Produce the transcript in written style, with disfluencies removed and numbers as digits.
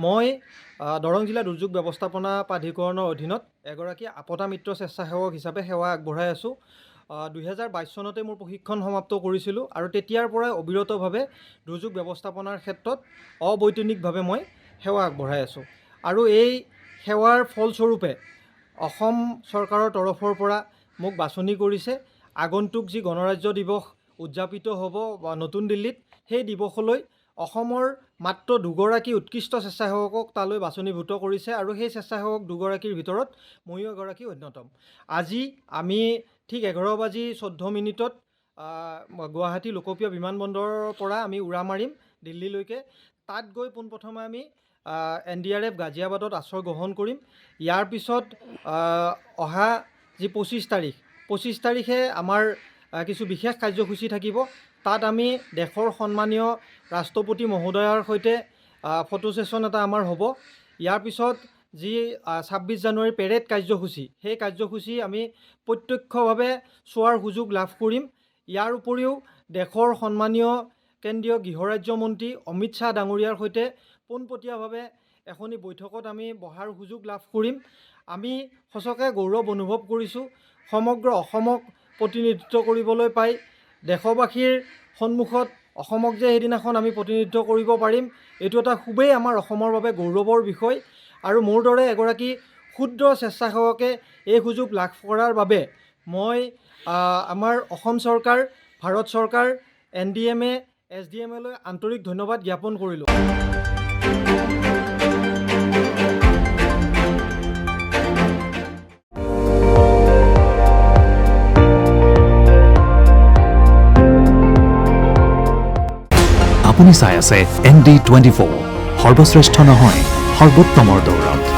মই দৰং জিলা দুৰ্যোগ ব্যৱস্থাপনা প্ৰাধিকৰণৰ অধীনত এগৰাকী আপতা মিত্ৰ স্বেচ্ছাসেৱক হিচাপে সেৱা আগবঢ়াই আছোঁ। 2022 চনতে মোৰ প্ৰশিক্ষণ সমাপ্ত কৰিছিলোঁ আৰু তেতিয়াৰ পৰাই অবিৰতভাৱে দুৰ্যোগ ব্যৱস্থাপনাৰ ক্ষেত্ৰত অবৈতনিকভাৱে মই সেৱা আগবঢ়াই আছোঁ। আৰু এই সেৱাৰ ফলস্বৰূপে অসম চৰকাৰৰ তৰফৰ পৰা মোক বাছনি কৰিছে। আগন্তুক যি গণৰাজ্য দিৱস উদযাপিত হ'ব নতুন দিল্লীত, সেই দিৱসলৈ অসমৰ মাত্ৰ দুগৰাকী উৎকৃষ্ট স্বেচ্ছাসেৱকক তালৈ বাছনিভূত কৰিছে আৰু সেই স্বেচ্ছাসেৱক দুগৰাকীৰ ভিতৰত ময়ো এগৰাকী অন্যতম। আজি আমি ঠিক 11:14 গুৱাহাটী লোকপ্ৰিয় বিমানবন্দৰৰ পৰা আমি উৰা মাৰিম দিল্লীলৈকে। তাত গৈ পোনপ্ৰথমে আমি NDRF গাজিয়াবাদত আশ্ৰয় গ্ৰহণ কৰিম। ইয়াৰ পিছত অহা যি 25 তাৰিখে আমাৰ কিছু বিশেষ কাৰ্যসূচী থাকিব। তাত আমি দেশৰ সন্মানীয় ৰাষ্ট্ৰপতি মহোদয়ৰ সৈতে ফটো ছেশ্যন এটা আমাৰ হ'ব। ইয়াৰ পিছত যি 26 জানুৱাৰীৰ পেৰেড কাৰ্যসূচী, সেই কাৰ্যসূচী আমি প্ৰত্যক্ষভাৱে চোৱাৰ সুযোগ লাভ কৰিম। ইয়াৰ উপৰিও দেশৰ সন্মানীয় কেন্দ্ৰীয় গৃহৰাজ্যমন্ত্ৰী অমিত শ্বাহ ডাঙৰীয়াৰ সৈতে পোনপটীয়াভাৱে এখনি বৈঠকত আমি বহাৰ সুযোগ লাভ কৰিম। আমি সঁচাকৈ গৌৰৱ অনুভৱ কৰিছোঁ সমগ্ৰ অসমক প্ৰতিনিধিত্ব কৰিবলৈ পাই। দেশবাসীৰ সন্মুখত অসমক যে সেইদিনাখন আমি প্ৰতিনিধিত্ব কৰিব পাৰিম, এইটো এটা খুবেই আমাৰ অসমৰ বাবে গৌৰৱৰ বিষয়। আৰু মোৰ দৰে এগৰাকী ক্ষুদ্ৰ স্বেচ্ছাসেৱকে এই সুযোগ লাভ কৰাৰ বাবে মই আমাৰ অসম চৰকাৰ, ভাৰত চৰকাৰ, NDMA, SDMলৈ আন্তৰিক ধন্যবাদ জ্ঞাপন কৰিলোঁ। আপুনি চাই আছে ND24, সৰ্বশ্ৰেষ্ঠ নহয় সৰ্বোত্তমৰ দৌৰত।